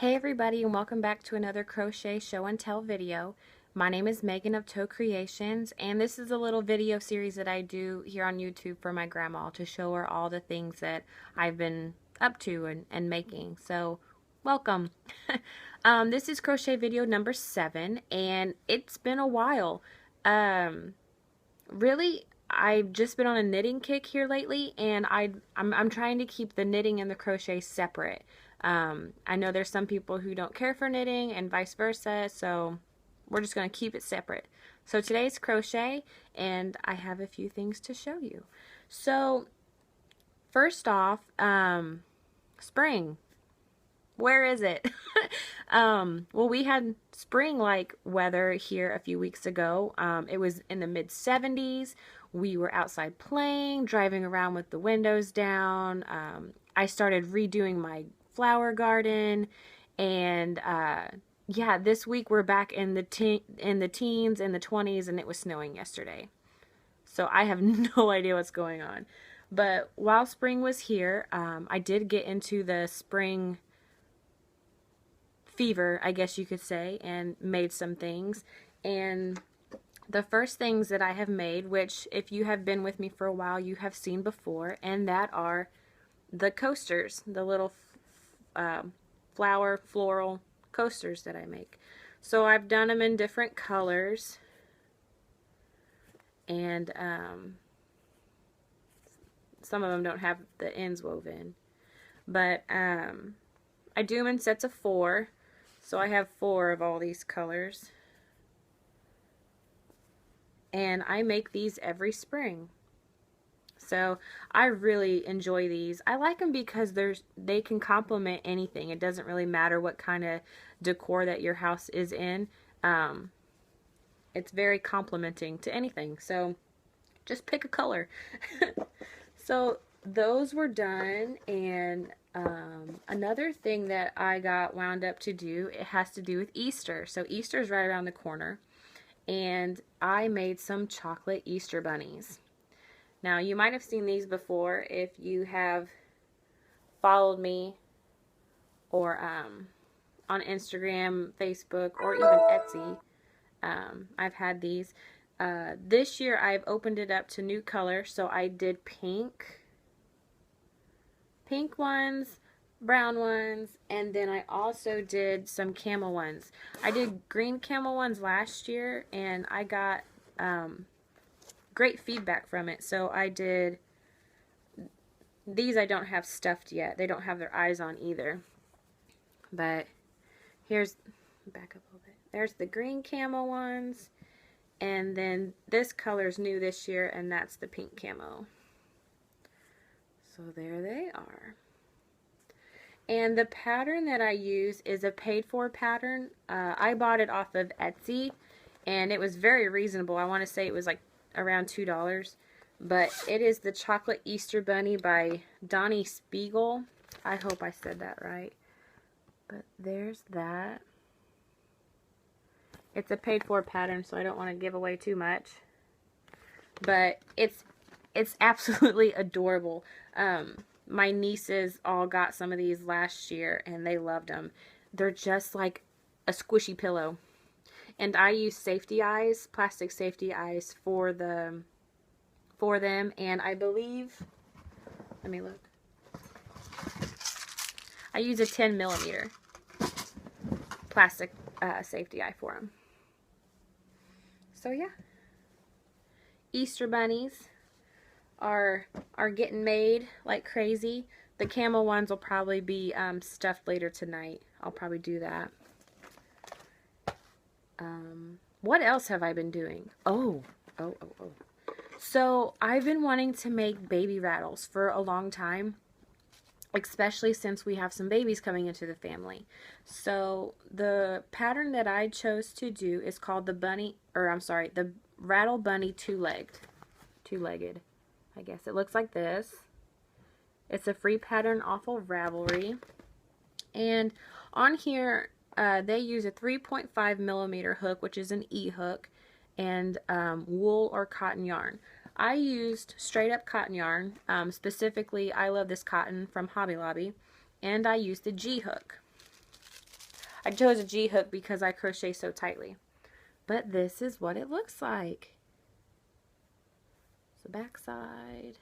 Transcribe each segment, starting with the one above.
Hey everybody, and welcome back to another crochet show and tell video. My name is Megan of TOEcreations, and this is a little video series that I do here on YouTube for my grandma to show her all the things that I've been up to and making. So welcome. This is crochet video number 7, and it's been a while. Really, I've just been on a knitting kick here lately, and I'm trying to keep the knitting and the crochet separate. I know there's some people who don't care for knitting and vice versa, so we're just going to keep it separate. So today's crochet, and I have a few things to show you. So first off, spring. Where is it? Well, we had spring-like weather here a few weeks ago. It was in the mid-70s. We were outside playing, driving around with the windows down. I started redoing my flower garden, and yeah, this week we're back in the teens, in the 20s, and it was snowing yesterday. So I have no idea what's going on. But while spring was here, I did get into the spring fever, I guess you could say, and made some things. And the first things that I have made, which if you have been with me for a while, you have seen before, and that are the coasters, the little floral coasters that I make. So I've done them in different colors, and some of them don't have the ends woven, but I do them in sets of 4. So I have 4 of all these colors, and I make these every spring. So I really enjoy these. I like them because they can complement anything. It doesn't really matter what kind of decor that your house is in. It's very complimenting to anything. So just pick a color. So those were done, and another thing that I got wound up to do, it has to do with Easter. So Easter is right around the corner, and I made some chocolate Easter bunnies. Now, you might have seen these before if you have followed me or on Instagram, Facebook, or even Etsy. I've had these. This year I've opened it up to new colors, so I did pink ones, brown ones, and then I also did some camel ones. I did green camel ones last year, and I got great feedback from it. So I did these. I don't have stuffed yet. They don't have their eyes on either. But here's, back up a little bit. There's the green camel ones, and then this color's new this year, and that's the pink camo. So there they are. And the pattern that I use is a paid-for pattern. I bought it off of Etsy, and it was very reasonable. I want to say it was like around $2, but it is the Chocolate Easter Bunny by Donnie Spiegel. I hope I said that right. But there's that. It's a paid-for pattern, so I don't want to give away too much. But it's absolutely adorable. My nieces all got some of these last year, and they loved them. They're just like a squishy pillow. And I use safety eyes, plastic safety eyes for them, and I believe, let me look. I use a 10mm plastic safety eye for them. So yeah, Easter bunnies are getting made like crazy. The camel ones will probably be stuffed later tonight. I'll probably do that. What else have I been doing? Oh. So I've been wanting to make baby rattles for a long time, especially since we have some babies coming into the family. So the pattern that I chose to do is called the Rattle Bunny two-legged. I guess it looks like this. It's a free pattern off of Ravelry, and on here they use a 3.5mm hook, which is an E-hook, and wool or cotton yarn. I used straight up cotton yarn. Specifically, I love this cotton from Hobby Lobby, and I used a G-hook. I chose a G hook because I crochet so tightly. But this is what it looks like. It's the back side.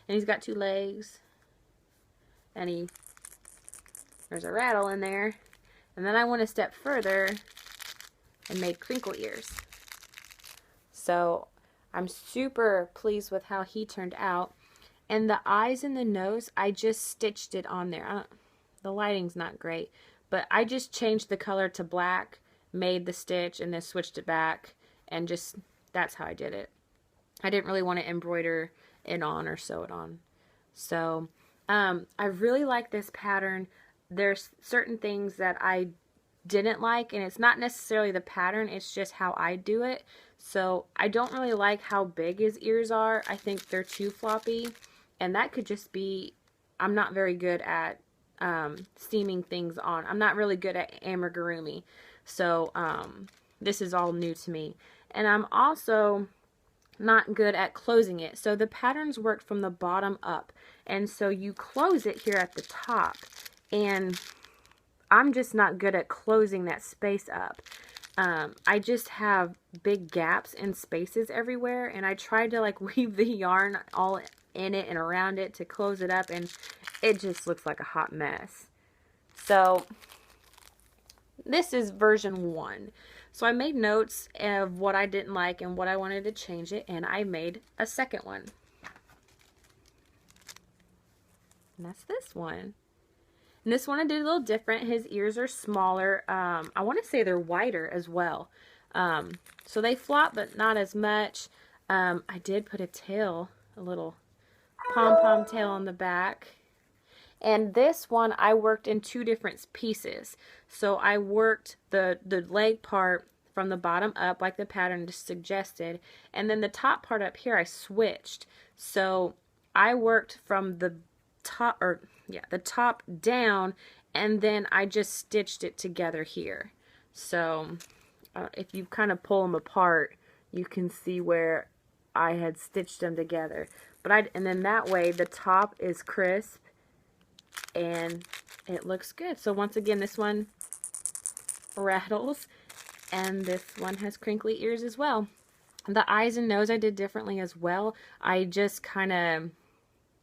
And he's got 2 legs. And there's a rattle in there. And then I went a step further and made crinkle ears. So I'm super pleased with how he turned out. And the eyes and the nose, I just stitched it on there. The lighting's not great, but I just changed the color to black, made the stitch, and then switched it back, and just, that's how I did it. I didn't really want to embroider it on or sew it on. So I really like this pattern. There's certain things that I didn't like, and it's not necessarily the pattern, it's just how I do it. So I don't really like how big his ears are. I think they're too floppy, and that could just be, I'm not very good at seaming things on. I'm not really good at amigurumi, so this is all new to me. And I'm also not good at closing it. So the patterns work from the bottom up, and so you close it here at the top, and I'm just not good at closing that space up. I just have big gaps and spaces everywhere, and I tried to like weave the yarn all in it and around it to close it up, and it just looks like a hot mess. So this is version 1. So I made notes of what I didn't like and what I wanted to change it, and I made a second one. And that's this one. And this one I did a little different. His ears are smaller. I want to say they're wider as well. So they flop, but not as much. I did put a tail, a little pom-pom tail on the back. And this one I worked in 2 different pieces. So I worked the leg part from the bottom up like the pattern just suggested. And then the top part up here I switched. So I worked from the top, the top down, and then I just stitched it together here. So if you kind of pull them apart, you can see where I had stitched them together. And then that way the top is crisp and it looks good. So once again, this one rattles, and this one has crinkly ears as well. The eyes and nose I did differently as well. I just kind of,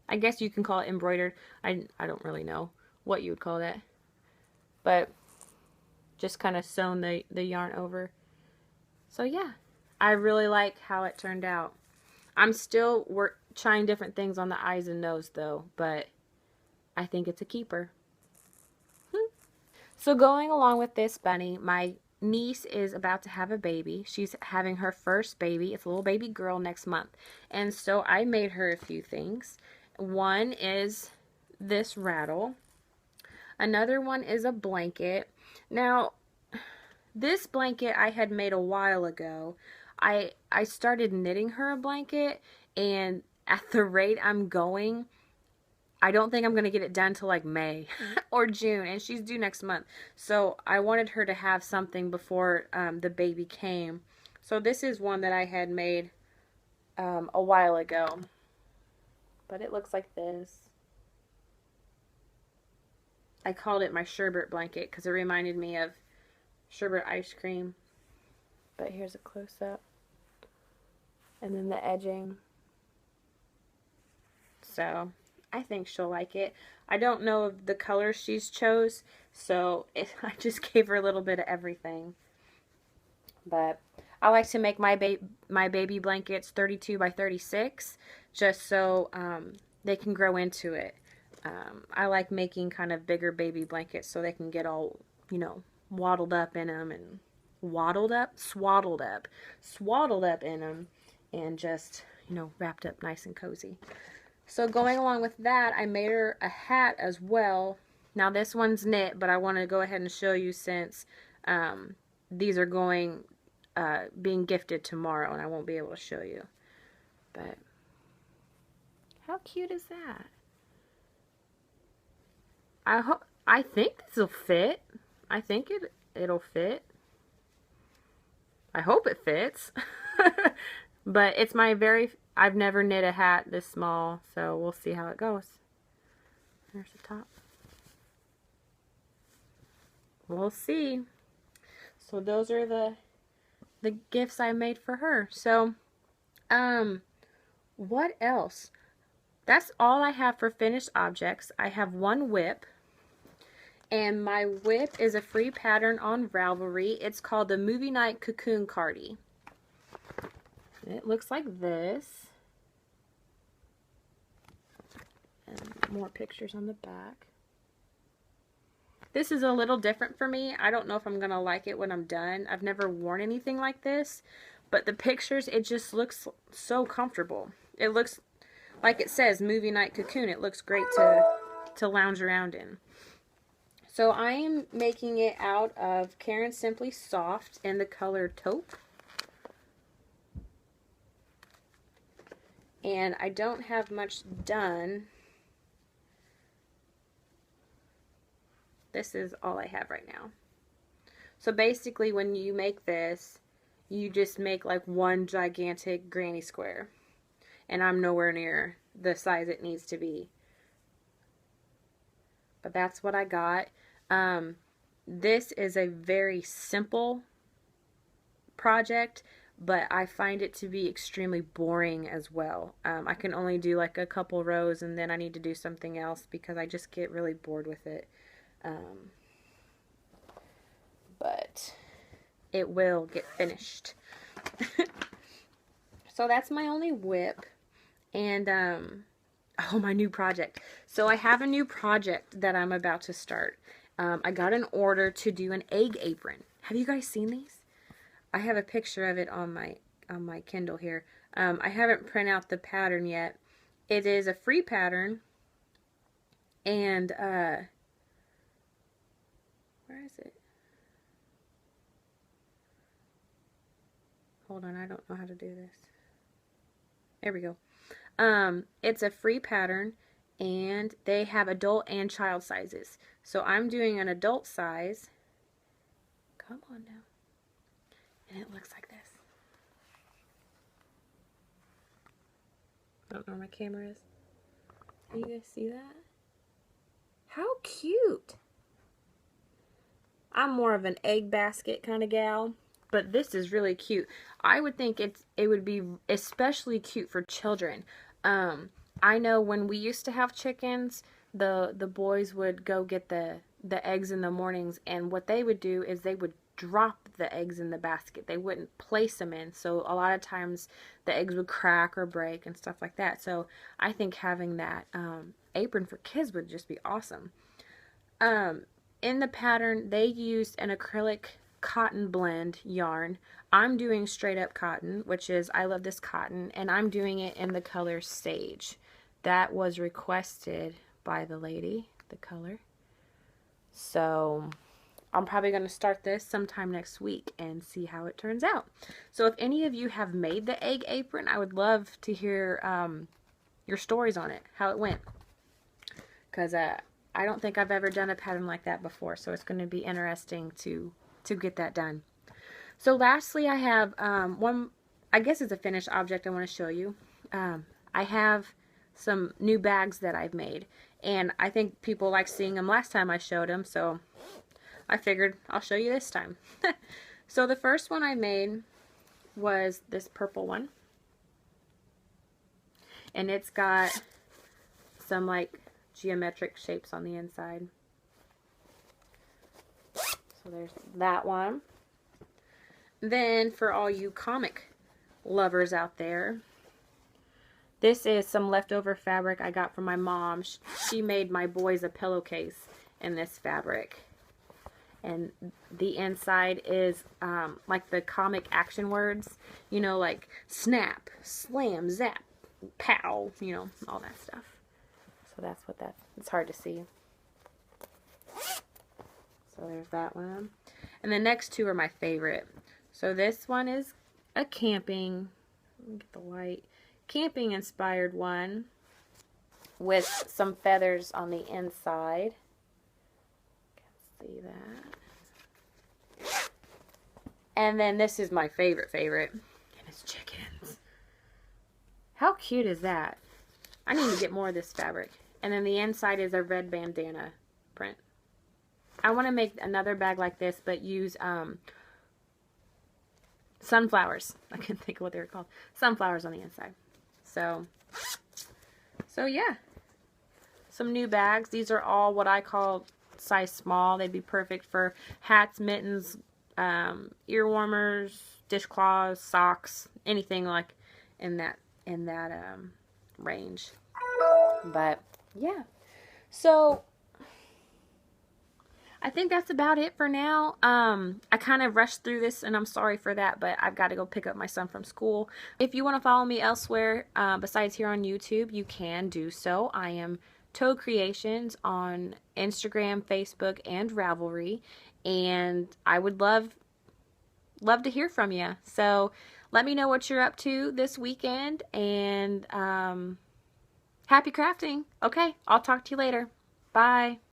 I guess you can call it embroidered. I don't really know what you would call that. But just kind of sewn the yarn over. So yeah, I really like how it turned out. I'm still trying different things on the eyes and nose though, but I think it's a keeper. So going along with this bunny, my niece is about to have a baby. She's having her first baby. It's a little baby girl next month. And so I made her a few things. One is this rattle. Another one is a blanket. Now, this blanket I had made a while ago. I started knitting her a blanket, and at the rate I'm going, I don't think I'm going to get it done till like May or June, and she's due next month. So I wanted her to have something before the baby came. So this is one that I had made a while ago. But it looks like this. I called it my sherbet blanket because it reminded me of sherbet ice cream. But here's a close-up. And then the edging. So I think she'll like it. I don't know of the color she's chose, so I just gave her a little bit of everything. But I like to make my baby blankets 32 by 36, just so they can grow into it. I like making kind of bigger baby blankets so they can get all, you know, waddled up in them, and swaddled up in them, and just, you know, wrapped up nice and cozy. So going along with that, I made her a hat as well. Now this one's knit, but I want to go ahead and show you since these are being gifted tomorrow, and I won't be able to show you. But how cute is that? I think this will fit. I think it'll fit. I hope it fits. But it's I've never knit a hat this small, so we'll see how it goes. There's the top. we'll see. So those are the gifts I made for her. So, what else? That's all I have for finished objects. I have one whip. And my whip is a free pattern on Ravelry. It's called the Movie Night Cocoon Cardi. It looks like this. And more pictures on the back. This is a little different for me. I don't know if I'm going to like it when I'm done. I've never worn anything like this. But the pictures, it just looks so comfortable. It looks like it says Movie Night Cocoon. It looks great to lounge around in. So I am making it out of Caron Simply Soft in the color taupe. And I don't have much done. This is all I have right now. So basically when you make this, you just make like one gigantic granny square. And I'm nowhere near the size it needs to be. But that's what I got. This is a very simple project, but I find it to be extremely boring as well. I can only do like a couple rows and then I need to do something else because I just get really bored with it. But it will get finished. So that's my only whip. And, oh, my new project. So I have a new project that I'm about to start. I got an order to do an egg apron. Have you guys seen these? I have a picture of it on my Kindle here. I haven't printed out the pattern yet. It is a free pattern. And, where is it? Hold on, I don't know how to do this. There we go. It's a free pattern. And they have adult and child sizes. So I'm doing an adult size. Come on now. And it looks like this. I don't know where my camera is. Can you guys see that? How cute. I'm more of an egg basket kind of gal. But this is really cute. I would think it would be especially cute for children. I know when we used to have chickens, the boys would go get the eggs in the mornings, and what they would do is they would drop the eggs in the basket. They wouldn't place them in, so a lot of times the eggs would crack or break and stuff like that. So I think having that apron for kids would just be awesome. In the pattern, they used an acrylic cotton blend yarn. I'm doing straight up cotton, which is, I love this cotton, and I'm doing it in the color Sage. That was requested by the lady, the color. So I'm probably going to start this sometime next week and see how it turns out. So if any of you have made the egg apron, I would love to hear your stories on it, how it went. Because I don't think I've ever done a pattern like that before, so it's going to be interesting to get that done. So lastly, I have one, I guess it's a finished object I want to show you. I have some new bags that I've made, and I think people like seeing them last time I showed them, so I figured I'll show you this time. So the first one I made was this purple one, and it's got some like geometric shapes on the inside. So there's that one. Then for all you comic lovers out there, this is some leftover fabric I got from my mom. She made my boys a pillowcase in this fabric. And the inside is like the comic action words. You know, like snap, slam, zap, pow, you know, all that stuff. So that's what it's hard to see. So there's that one. And the next two are my favorite. So this one is a camping, let me get the light, camping inspired one with some feathers on the inside. Can't see that. And then this is my favorite, and it's chickens. How cute is that? I need to get more of this fabric. And then the inside is a red bandana print. I want to make another bag like this, but use sunflowers. I couldn't think of what they were called. Sunflowers on the inside. So yeah. Some new bags. These are all what I call size small. They'd be perfect for hats, mittens, ear warmers, dishcloths, socks, anything like in that range. But yeah. So I think that's about it for now. I kind of rushed through this, and I'm sorry for that, but I've got to go pick up my son from school. If you want to follow me elsewhere besides here on YouTube, you can do so. I am TOEcreations on Instagram, Facebook, and Ravelry, and I would love to hear from you. So let me know what you're up to this weekend, and happy crafting. Okay, I'll talk to you later. Bye.